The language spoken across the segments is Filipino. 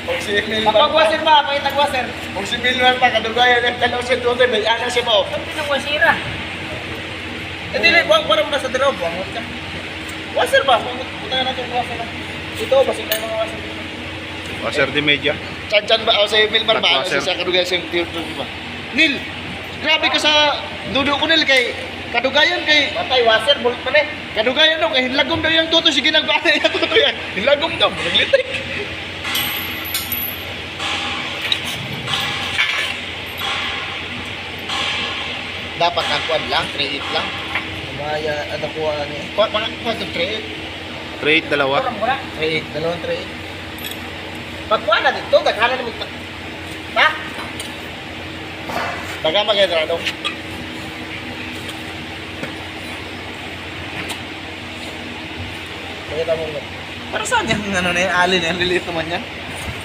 Kung si Emil Kapag-waser ba? Pakitag-waser. Kung si Emil pa, kadugayan ng tanaw siya doon, may anak siya po. Sabi ng wasira. Eh, dili, buwang parang nasa dalaw. Buwang waser. Waser ba? Punta na natin waser. Ito, basig tayo mga waser. Washer di media. Chan-chan ba? O sa Emil ba? Ano Nag-waser. siya kadugayan siya doon ba? Nil, grabe ka sa dudo ko Nil kay kadugayan kay Patay, waser. Bulit pa na eh. kadugayan daw kay hinlagom daw yung tuto sige nagbaana yung tuto yan. Hinlagom daw, naglitik. Dapat nagkuhan lang, 3-8 lang. Maya, ano ko ano eh. Kuha itong 3-8. Trade dalawa. Parang mura. 3-8, dalawang 3-8. Pagkuha na dito, daghanan mo. Ha? Taga mag-edrado. Pakita mo mo. Para saan yung ano na yan, alin yan, liliit naman yan.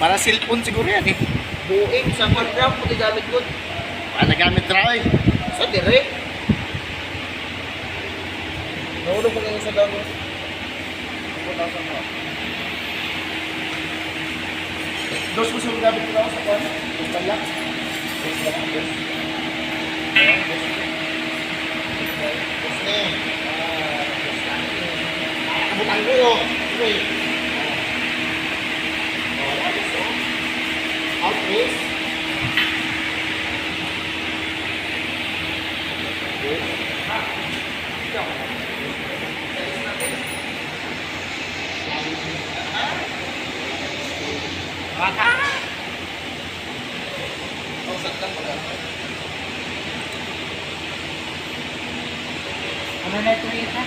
Para cellphone siguro yan eh. Buing sa program, puti gamit ko. Nagamit na eh. Sa dire. Nahulog ko ngayon sa daw mo. Dos mo siya gamit ko sa kwan. Balak. Kabutang ko yun. Okay. Out please. Mata. Ano na ito yun ha?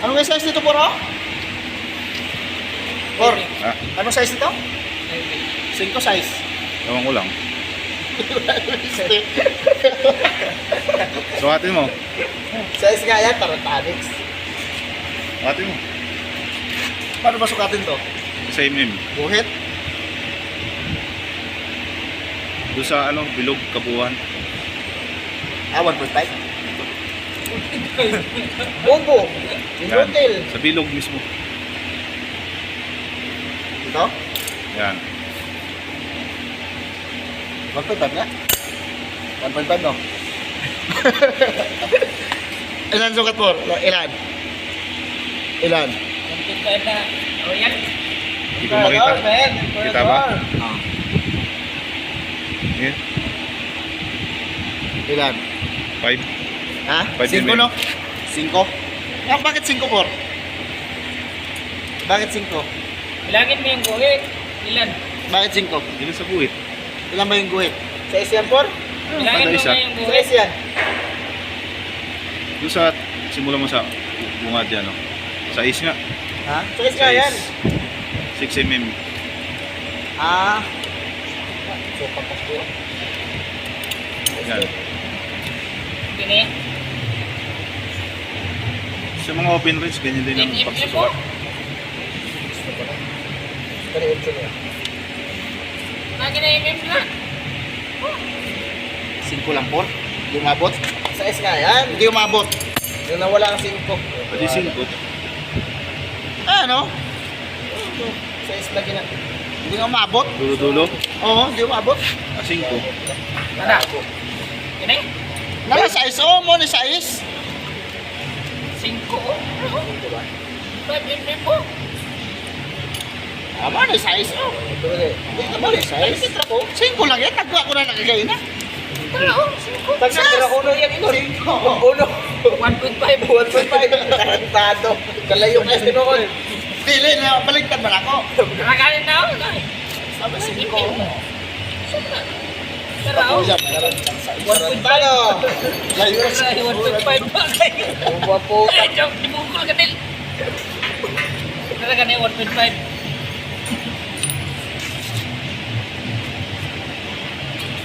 Anong size nito, Poro? Por, Ah, anong size nito? 5 size. ewan ko lang. Sukatin mo. Size nga yan, tarantanix. Sukatin mo. Paano ba sukatin to? Sa MM. Buhit? Doon sa ano, bilog, kabuuan. Ah, 1.5? Bobo. Yan. Inutil. Sa bilog mismo. Ito? Yan. 1.5 nga? 1.5 no? Ilan sukat mo? Ilan? Ilan? Ang kahit na. O yan. Hindi ko makita. Kita ba? Ah. Yan. Ilan? 5. Ha? 5 5 mm. no? 5? Ah, bakit 5 por? Bakit 5? Bilangin mo yung guhit. Ilan? Bakit 5? Dito sa buhit. Ilan ba yung guhit? Sa isyan por? Bilangin Kada mo isa. nga yung Sa guhit. yan? Doon sa, simula mo sa bungad yan, no? Sa is nga. Ha? Sa nga yan? 6 mm. Ah. So, pagkasbura. Yan. Gini. Sa mga open range, ganyan din ang pagsusukat. Kani 8 niya. Lagi na yung na. 5 lang por? Hindi umabot? Sa is nga yan. Hindi umabot. Yung nawala ang 5. Pwede 5. Ano? Sa is lagi na. Hindi nga umabot? Dulo-dulo. Oo, hindi umabot. 5. Nada. Gini? Nala size, oo mo ni size. 5. 5 po. Ama ni size, oh. Hindi ka ba ni size? 5 lang yan, nagwa ko na nakagay na. Tagkakira ko yan ito. 1.5. 1.5. Tarantado. Kalayo ka sa tinukol. Dili, na baligtad man ako. Nakakain na ako. Sabi 5. Tara ako. 1.5. Layo sa 1.5 ba kayo? Uwa po. Eh, joke. Dibukol ka din. Talaga na yung 1.5.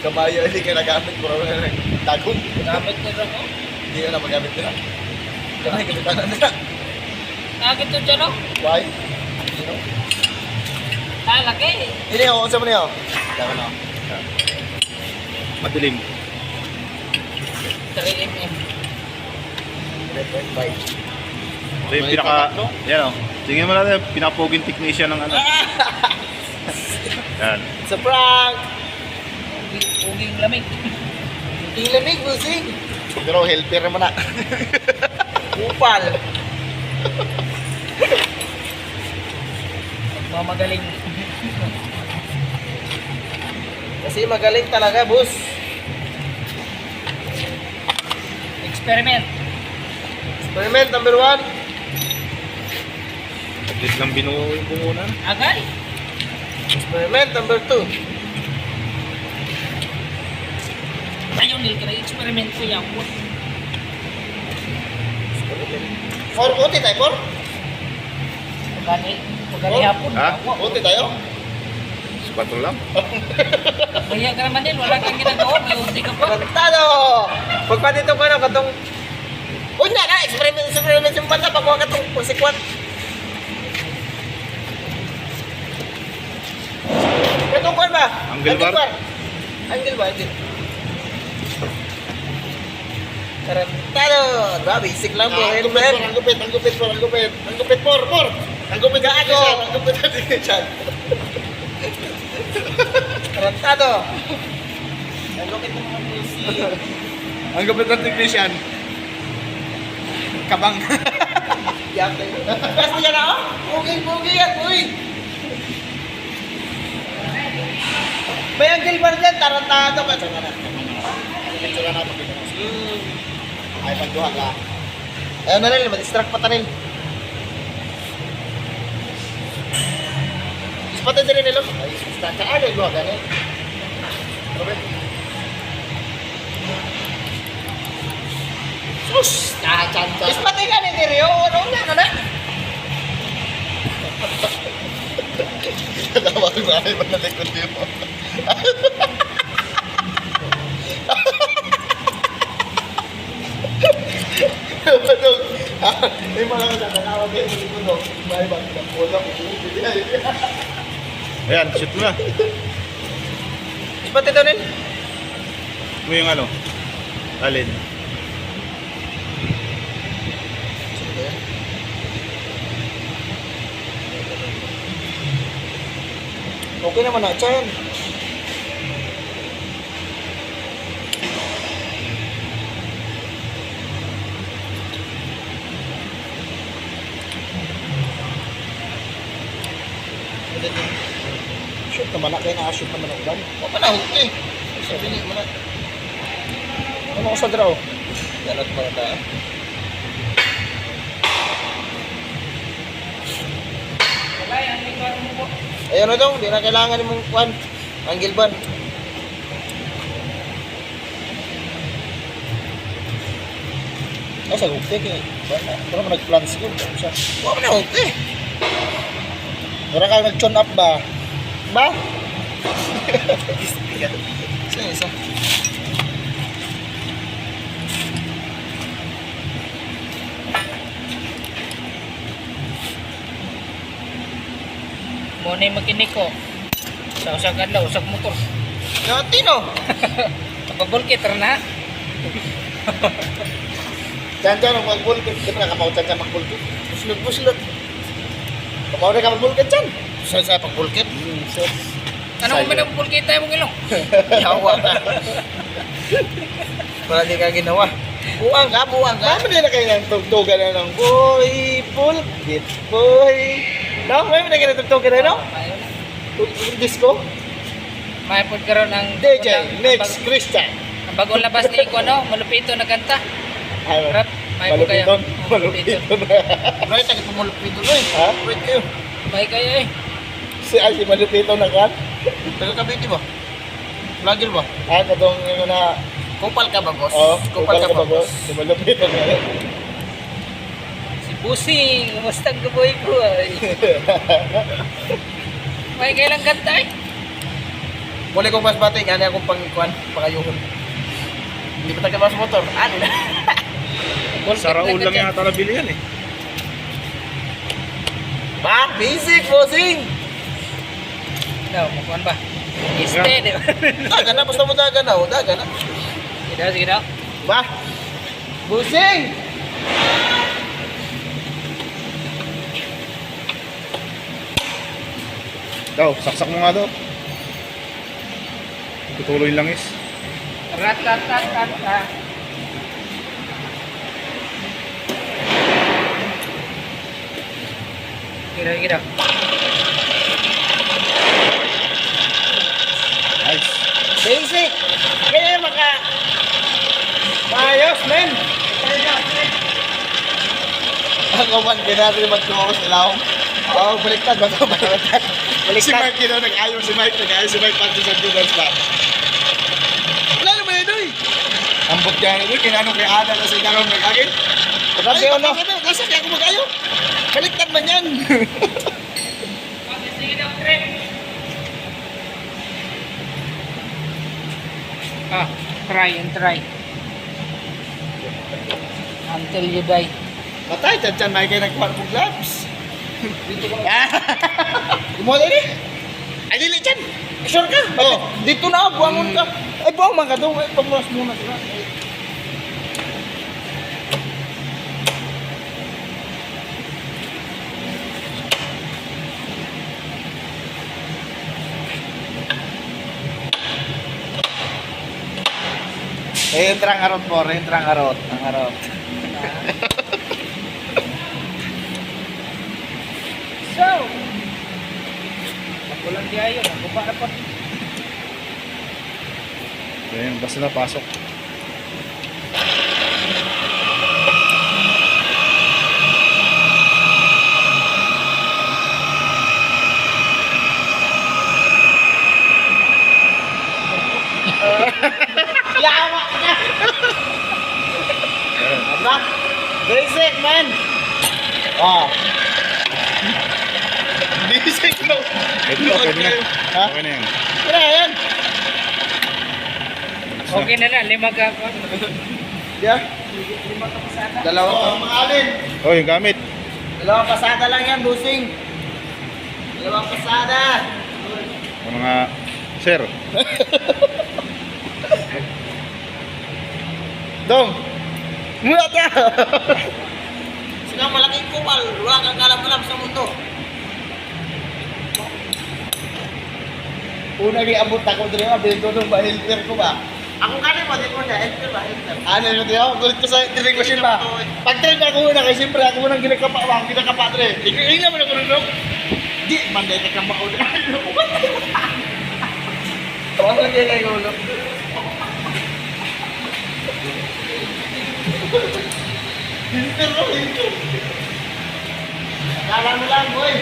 Kabayo, hindi ka nagamit mo rin. Tagong. Gamit ko rin ako. Hindi ka na magamit nila. Kaya kalitan na. Nakakit to dyan o. Why? Laki. Ini ako, unsa mo niyo? Dakan ako. Madilim. 3 mm. Ito yung pinaka, yan o. Tingnan mo natin, pinapoging technician ng ano. Yan. Sa prank! Uging lamig. Hindi lamig, busing. Pero healthier naman na. Upal. Mamagaling. Kasi magaling talaga, boss. Experiment. Experiment number 1. Saglit lang binuo yung bungunan. Agay. Experiment number 2. Ayaw nil ka experiment ko yan. For puti tayo, for? Pagani hapon. Ha? Puti tayo? Sapato lang. Kaya ka naman din, wala kang ginagawa. May unti ka pa. Tarantado! Pagpatito ko na katong... Unya na, experiment yung bata. Pagkuha ka itong konsekwat. Itong kwan ba? Angle bar? Angle bar, angle. Tarantado! Ba, basic lang po. Ang gupit, ang gupit, ang gupit, ang gupit. Ang gupit, for. Ang gupit ka ako. Ang gupit ka dyan. Tarantado! Ang lukit ng mga music. Ang gupit ng technician. Kabang. Yan tayo. Kasi yan ako? Pugi yan, uy! May angle bar dyan, tarantado ka. Tsaka na. Picture na natin. Ay, pagduha ka. Ayun na rin, madistract pa tanin. Ispatin din nilo. Ay, sustansya. Ay, nagduha ka. Robert. Sus! Chan. Ispatay ka ni Dirio, ano na? Tawag ba ay ba na likod mo? Badog. May mga nagtatawag kayo sa likod mo. May ba na pulo ko. Ayan, shoot mo na. Ispatay daw rin. Mo yung ano. Alin. Okay naman na, Chan. Shoot naman na kayo na-shoot naman ang ulan. O pa na, okay. Sabi niya mo na. Ano ko sa draw? Dalat pa na tayo. Agay, ang ikaw mo po. Ayun na daw, hindi na kailangan mong kwan. Angle bar. Ay, sa gupte kayo. Pero mo nag-plans ko. Siya. O pa na, okay. Wala ka nag-tune up ba? Ba? Isa. Muna yung makinig ko. Sa usag adlaw, usag motor. Tino. Kapag-bulkit, na. Chan, ang mag-bulkit. Di ba nakamaw chan mag-bulkit? Buslot. Kamaw na ka mag-bulkit chan. Sa pag-bulkit. Ano mo ba bulkit tayo mong ilong? Yawa ka. Para di ka ginawa. Buang ka. Bakit hindi na kayo nang tugtugan na ng boy, bulkit, boy. No? May na kayo nang tugtugan na, no? Disco? May pod karon ang DJ, next, Christian. ang bagong labas ni ko ano, malupito na kanta. Ay, Rap, may po kayo. Malupiton. Right, tayo pumulupin doon eh. Ha? Wait kayo. May kayo eh. Si Malupiton na kan? Taga-Cavite ba? Vlogger ba? Ah, katong yung na... Kupal ka ba, boss? Oh, Kupal ka ba, boss? Si Malupiton na yun. Si Busing, mustang kaboy ko ay. May kailang kanta eh. Muli kong mas bati, gani akong pangikuan, pangayuhon. Hindi pa taga mas motor. Ano na? Sa Raul lang yata nabili yan eh. Ba? Basic, bossing! No, mukuan ba? Iste, di ba? Daga na, basta mo daga na. O, daga na. Sige daw. Ba? Bossing! Daw, saksak mo nga daw. Tutuloy lang is. Rat-rat-rat-rat. Kira-kira. Nice. Basic. Kaya maayos, men. Ako man, kinari magtuwa sa ilaw. Oo, baliktad ba ito? Baliktad. Si Mike yun, nag-ayaw si Mike pati sa Dudans pa. Wala naman yun, doy. Ambot ka na doon, kinanong kay Ada na si Karong nag-agit. Grabe yun, no? Kasi kaya ako mag-ayaw. Baliktad man yan. Try and try. Until you die. Patay, dyan may kayo nagkuha ng gloves. Gumawa din eh. Ay, dili dyan. Sure ka? Oo. Dito na, buwangon ka. Ay, buwang man ka doon. Ay, pamulas muna sila. Entra ang arot po, entra ang arot. Ang arot. So, magulang di ayo. Nagupa na po. Ayun, basta na pasok. Yawa ka! Aba, basic, man! Oh. Basic, no? Pwede na, pwede na. Ha? Okay na yan. Kaya yan. Okay na na. 5 ka ako. Yeah. Dalawang mga alin. Oh, yung gamit. Dalawang pasada lang yan, busing. Dalawang pasada. Yung mga, sir. Dong! Mula ka! Sila malaking kupal, wala kang kalam-alam sa mundo. Una giabot ako dito, bildo nung ba-helper ko ba? Ako kanin mo, dito niya, helper ba? Helper. Ano yun dito? Gulit ko sa drilling machine ba? Pag-train ako una, kasi siyempre ako unang ginakapa dre. Ikaw naman ako nung di, manday ka kang mauna. Huwag lang yan kayo ulo. Helper ko, helper. Akala mo lang, boy.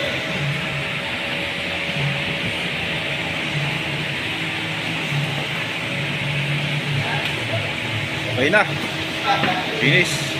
Okay na. Finish.